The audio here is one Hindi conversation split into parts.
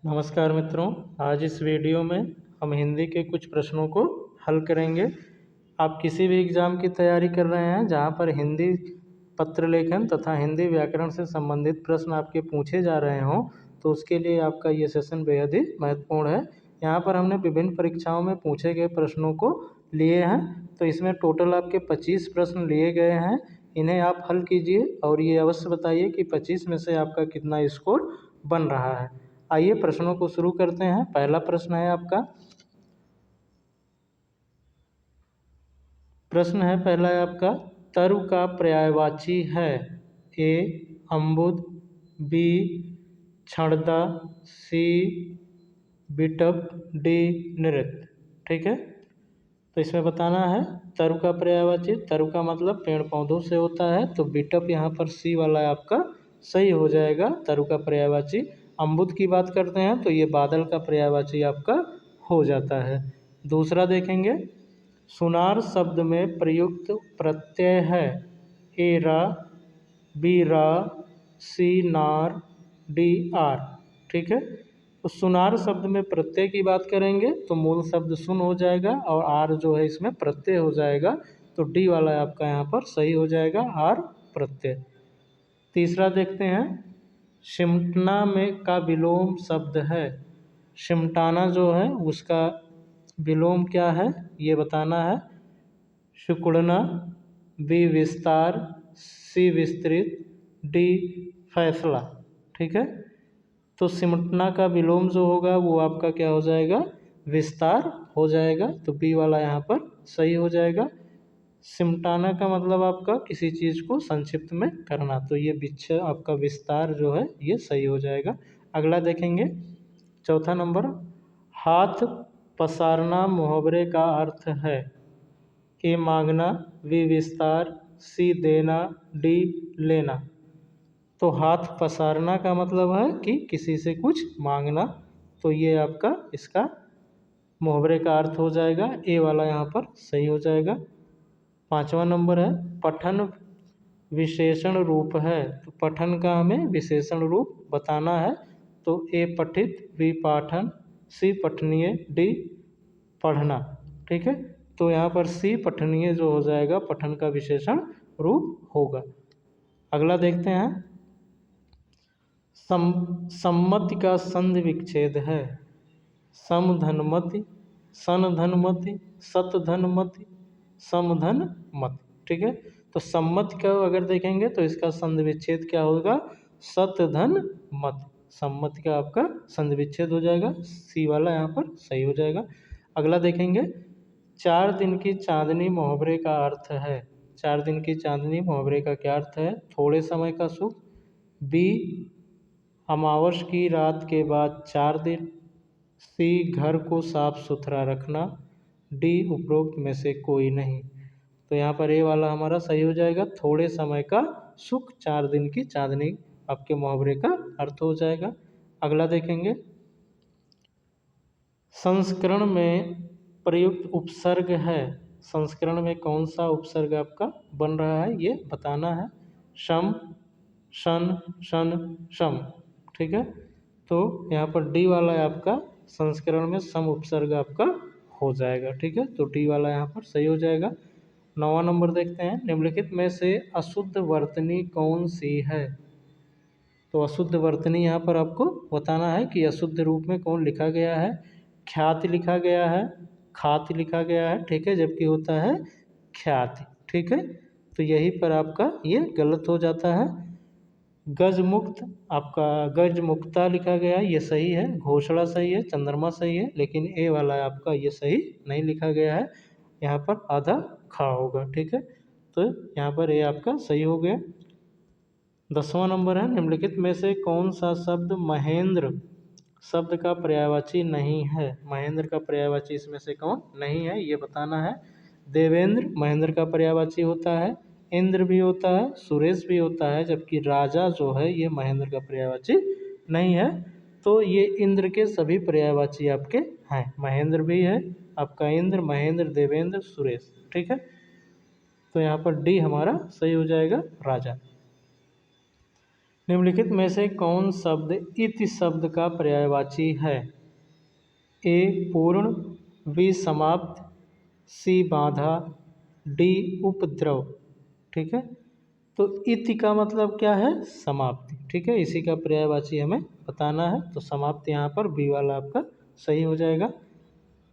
नमस्कार मित्रों, आज इस वीडियो में हम हिंदी के कुछ प्रश्नों को हल करेंगे। आप किसी भी एग्ज़ाम की तैयारी कर रहे हैं जहां पर हिंदी पत्र लेखन तथा हिंदी व्याकरण से संबंधित प्रश्न आपके पूछे जा रहे हों, तो उसके लिए आपका ये सेशन बेहद ही महत्वपूर्ण है। यहाँ पर हमने विभिन्न परीक्षाओं में पूछे गए प्रश्नों को लिए हैं, तो इसमें टोटल आपके 25 प्रश्न लिए गए हैं। इन्हें आप हल कीजिए और ये अवश्य बताइए कि 25 में से आपका कितना स्कोर बन रहा है। आइए प्रश्नों को शुरू करते हैं। पहला प्रश्न है आपका, प्रश्न है पहला है आपका, तरु का पर्यायवाची है? ए अम्बुद, बी क्षणदा, सी बिटप, डी नृत्य। ठीक है, तो इसमें बताना है तरु का पर्यायवाची। तरु का मतलब पेड़ पौधों से होता है, तो बिटप यहाँ पर सी वाला आपका सही हो जाएगा, तरु का पर्यायवाची। अम्बुद की बात करते हैं तो ये बादल का पर्यायवाची आपका हो जाता है। दूसरा देखेंगे, सुनार शब्द में प्रयुक्त प्रत्यय है? ए रा, बी रा, सी नार, डी आर। ठीक है, तो सुनार शब्द में प्रत्यय की बात करेंगे तो मूल शब्द सुन हो जाएगा और आर जो है इसमें प्रत्यय हो जाएगा, तो डी वाला आपका यहाँ पर सही हो जाएगा, आर प्रत्यय। तीसरा देखते हैं, सिमटना में का विलोम शब्द है? सिमटाना जो है उसका विलोम क्या है ये बताना है। सिकुड़ना, बी विस्तार, सी विस्तृत, डी फैसला। ठीक है, तो सिमटना का विलोम जो होगा वो आपका क्या हो जाएगा, विस्तार हो जाएगा, तो बी वाला यहाँ पर सही हो जाएगा। सिमटाना का मतलब आपका किसी चीज़ को संक्षिप्त में करना, तो ये आपका विस्तार जो है ये सही हो जाएगा। अगला देखेंगे, चौथा नंबर, हाथ पसारना मुहावरे का अर्थ है? ए मांगना, बी विस्तार, सी देना, डी लेना। तो हाथ पसारना का मतलब है कि किसी से कुछ मांगना, तो ये आपका इसका मुहावरे का अर्थ हो जाएगा, ए वाला यहाँ पर सही हो जाएगा। पांचवा नंबर है, पठन विशेषण रूप है? तो पठन का हमें विशेषण रूप बताना है, तो ए पठित, बी पाठन, सी पठनीय, डी पढ़ना। ठीक है, तो यहाँ पर सी पठनीय जो हो जाएगा पठन का विशेषण रूप होगा। अगला देखते हैं, सम्मति का संधि विच्छेद है? समधनमति, सनधनमति, सतधनमति, समधनमति। ठीक है, तो सम्मति का अगर देखेंगे तो इसका संधि विच्छेद क्या होगा, सतधनमति। सम्मति का आपका संधि विच्छेद हो जाएगा, सी वाला यहाँ पर सही हो जाएगा। अगला देखेंगे, 4 दिन की चांदनी मुहावरे का अर्थ है? 4 दिन की चांदनी मुहावरे का क्या अर्थ है? थोड़े समय का सुख, बी अमावस की रात के बाद 4 दिन, सी घर को साफ सुथरा रखना, डी उपरोक्त में से कोई नहीं। तो यहाँ पर ए वाला हमारा सही हो जाएगा, थोड़े समय का सुख 4 दिन की चांदनी आपके मुहावरे का अर्थ हो जाएगा। अगला देखेंगे, संस्करण में प्रयुक्त उपसर्ग है? संस्करण में कौन सा उपसर्ग आपका बन रहा है ये बताना है। शम, शन, शन, शम। ठीक है, तो यहाँ पर डी वाला आपका संस्करण में सम उपसर्ग आपका हो जाएगा। ठीक है, तो डी वाला यहाँ पर सही हो जाएगा। 9वां नंबर देखते हैं, निम्नलिखित में से अशुद्ध वर्तनी कौन सी है? तो अशुद्ध वर्तनी यहाँ पर आपको बताना है कि अशुद्ध रूप में कौन लिखा गया है। ख्याति लिखा गया है, खाति लिखा गया है, ठीक है, जबकि होता है ख्याति। ठीक है, तो यहीं पर आपका ये गलत हो जाता है। गजमुक्त आपका गजमुक्ता लिखा गया है, ये सही है। घोषणा सही है, चंद्रमा सही है, लेकिन ए वाला आपका ये सही नहीं लिखा गया है, यहाँ पर आधा खा होगा। ठीक है, तो यहाँ पर ए आपका सही हो गया। 10वां नंबर है, निम्नलिखित में से कौन सा शब्द महेंद्र शब्द का पर्यायवाची नहीं है? महेंद्र का पर्यायवाची इसमें से कौन नहीं है ये बताना है। देवेंद्र महेंद्र का पर्यायवाची होता है, इंद्र भी होता है, सुरेश भी होता है, जबकि राजा जो है ये महेंद्र का पर्यायवाची नहीं है। तो ये इंद्र के सभी पर्यायवाची आपके हैं, महेंद्र भी है आपका, इंद्र, महेंद्र, देवेंद्र, सुरेश। ठीक है, तो यहाँ पर डी हमारा सही हो जाएगा, राजा। निम्नलिखित में से कौन शब्द इति शब्द का पर्यायवाची है? ए पूर्ण, बी समाप्त, सी बाधा, डी उपद्रव। ठीक है, तो इति का मतलब क्या है? समाप्ति। ठीक है, इसी का पर्यायवाची हमें बताना है, तो समाप्ति यहाँ पर बी वाला आपका सही हो जाएगा।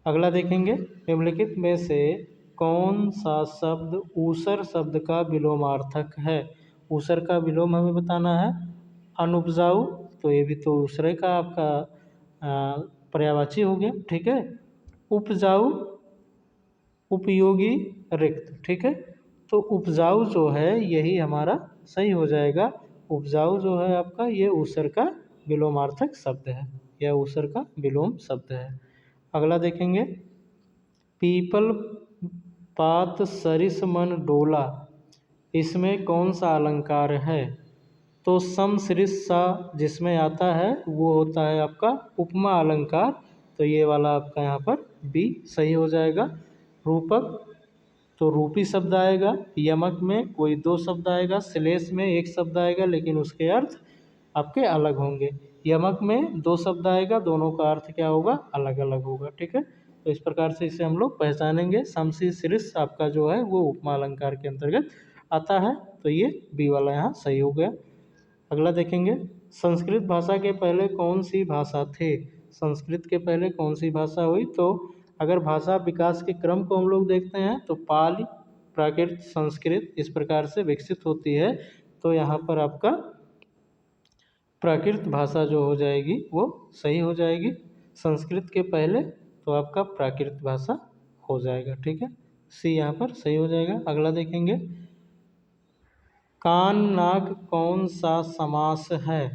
अगला देखेंगे, निम्नलिखित में से कौन सा शब्द ऊसर शब्द का विलोमार्थक है? ऊसर का विलोम हमें बताना है। अनुपजाऊ, तो ये भी तो ऊसरे का आपका पर्यायवाची हो गया। ठीक है, उपजाऊ, उपयोगी, रिक्त। ठीक है, तो उपजाऊ जो है यही हमारा सही हो जाएगा। उपजाऊ जो है आपका ये ऊसर का विलोमार्थक शब्द है, यह ऊसर का विलोम शब्द है। अगला देखेंगे, पीपल पात सरिस मन डोला, इसमें कौन सा अलंकार है? तो सम सरिस सा जिसमें आता है वो होता है आपका उपमा अलंकार, तो ये वाला आपका यहाँ पर बी सही हो जाएगा। रूपक, तो रूपी शब्द आएगा। यमक में कोई दो शब्द आएगा, श्लेष में एक शब्द आएगा लेकिन उसके अर्थ आपके अलग होंगे। यमक में दो शब्द आएगा, दोनों का अर्थ क्या होगा? अलग अलग होगा। ठीक है, तो इस प्रकार से इसे हम लोग पहचानेंगे। समसी सृस आपका जो है वो उपमा अलंकार के अंतर्गत आता है, तो ये बी वाला यहाँ सही हो गया। अगला देखेंगे, संस्कृत भाषा के पहले कौन सी भाषा थे? संस्कृत के पहले कौन सी भाषा हुई? तो अगर भाषा विकास के क्रम को हम लोग देखते हैं तो पाली, प्राकृत, संस्कृत इस प्रकार से विकसित होती है, तो यहाँ पर आपका प्राकृत भाषा जो हो जाएगी वो सही हो जाएगी। संस्कृत के पहले तो आपका प्राकृत भाषा हो जाएगा। ठीक है, सी यहाँ पर सही हो जाएगा। अगला देखेंगे, कान नाक कौन सा समास है?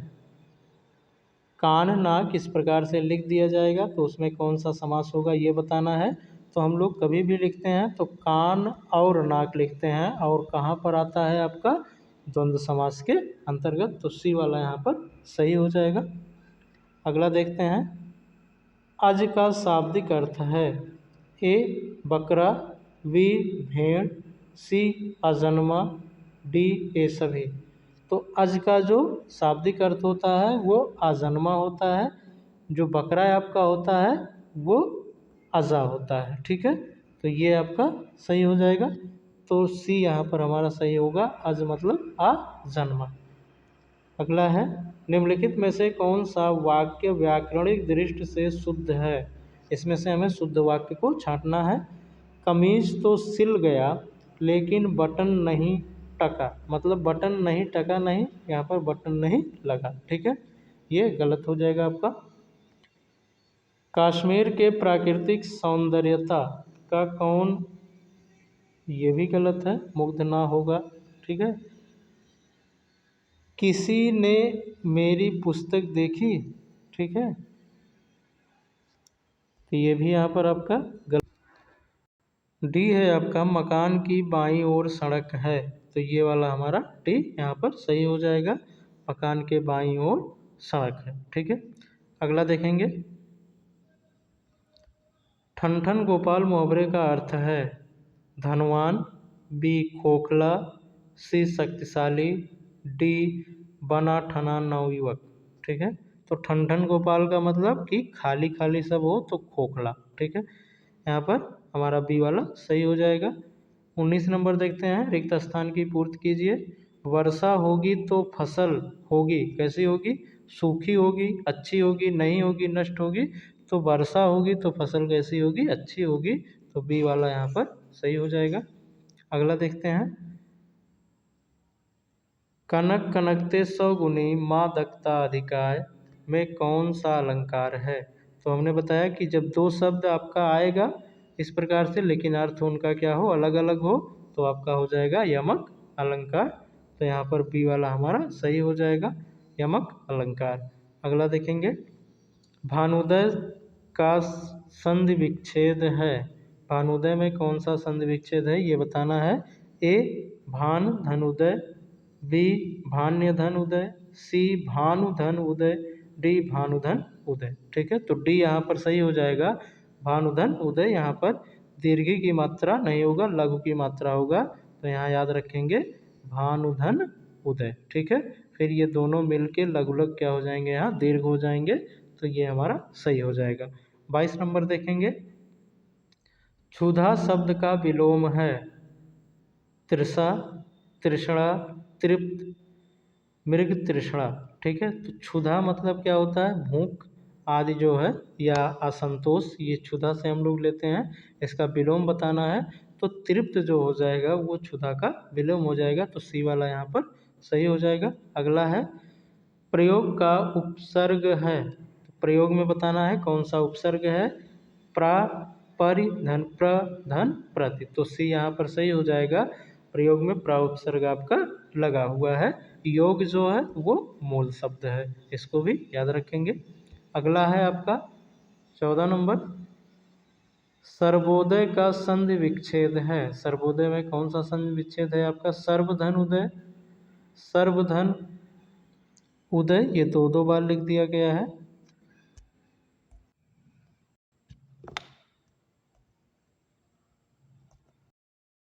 कान नाक इस प्रकार से लिख दिया जाएगा, तो उसमें कौन सा समास होगा ये बताना है। तो हम लोग कभी भी लिखते हैं तो कान और नाक लिखते हैं, और कहाँ पर आता है आपका? द्वंद्व समास के अंतर्गत, तो सी वाला यहाँ पर सही हो जाएगा। अगला देखते हैं, अज का शाब्दिक अर्थ है। ए बकरा, बी भेड़, सी अजन्मा, डी ये सभी। तो अज का जो शाब्दिक अर्थ होता है वो अजन्मा होता है, जो बकरा आपका होता है वो अजा होता है। ठीक है, तो ये आपका सही हो जाएगा, तो सी यहाँ पर हमारा सही होगा, अज मतलब अजन्मा। अगला है, निम्नलिखित में से कौन सा वाक्य व्याकरणिक दृष्टि से शुद्ध है? इसमें से हमें शुद्ध वाक्य को छांटना है। कमीज तो सिल गया लेकिन बटन नहीं टका, मतलब बटन नहीं टका नहीं, यहाँ पर बटन नहीं लगा। ठीक है, ये गलत हो जाएगा आपका। कश्मीर के प्राकृतिक सौंदर्यता का कौन, ये भी गलत है, मुग्ध ना होगा। ठीक है, किसी ने मेरी पुस्तक देखी। ठीक है, तो ये भी यहाँ पर आपका गलत। डी है आपका, मकान की बाईं ओर सड़क है, तो ये वाला हमारा डी यहाँ पर सही हो जाएगा, मकान के बाईं ओर सड़क है। ठीक है, अगला देखेंगे, ठन ठन गोपाल मुहावरे का अर्थ है धनवान, बी खोखला, सी शक्तिशाली, डी बना ठना नवयुवक। ठीक है, तो ठन ठन गोपाल का मतलब कि खाली खाली सब हो तो खोखला। ठीक है, यहाँ पर हमारा बी वाला सही हो जाएगा। 19 नंबर देखते हैं, रिक्त स्थान की पूर्ति कीजिए। वर्षा होगी तो फसल होगी, कैसी होगी? सूखी होगी, अच्छी होगी, नहीं होगी, नष्ट होगी। तो वर्षा होगी तो फसल कैसी होगी? अच्छी होगी, तो बी वाला यहाँ पर सही हो जाएगा। अगला देखते हैं, कनक कनकते सौगुनी मादकता अधिकाय में कौन सा अलंकार है? तो हमने बताया कि जब दो शब्द आपका आएगा इस प्रकार से लेकिन अर्थ उनका क्या हो? अलग अलग हो, तो आपका हो जाएगा यमक अलंकार, तो यहाँ पर बी वाला हमारा सही हो जाएगा, यमक अलंकार। अगला देखेंगे, भानुदय का संधि विच्छेद है, भानुदय में कौन सा संधि विच्छेद है ये बताना है। ए भान धन उदय, बी भान्य धन उदय, सी भानु धन उदय, डी भानुधन उदय। ठीक है, तो डी यहाँ पर सही हो जाएगा, भानुधन उदय। यहाँ पर दीर्घी की मात्रा नहीं होगा, लघु की मात्रा होगा, तो यहाँ याद रखेंगे भानुधन उदय। ठीक है, फिर ये दोनों मिलके लघु लग क्या हो जाएंगे, यहाँ दीर्घ हो जाएंगे, तो ये हमारा सही हो जाएगा। 22 नंबर देखेंगे, क्षुधा शब्द का विलोम है तृषा, तृष्णा, तृप्त, मृग तृष्णा। ठीक है, तो क्षुधा मतलब क्या होता है, भूख आदि जो है या असंतोष, ये क्षुधा से हम लोग लेते हैं। इसका विलोम बताना है तो तृप्त जो हो जाएगा वो क्षुधा का विलोम हो जाएगा, तो सी वाला यहाँ पर सही हो जाएगा। अगला है प्रयोग का उपसर्ग है, प्रयोग में बताना है कौन सा उपसर्ग है, प्रा, परि, धन, प्र, धन, प्रति, तो सी यहाँ पर सही हो जाएगा। प्रयोग में प्रा उपसर्ग आपका लगा हुआ है। योग जो है वो मूल शब्द है, इसको भी याद रखेंगे। अगला है आपका 14 नंबर, सर्वोदय का संधि विच्छेद है। सर्वोदय में कौन सा संधि विच्छेद है आपका, सर्वधन उदय, सर्वधन उदय, ये दो दो बार लिख दिया गया है।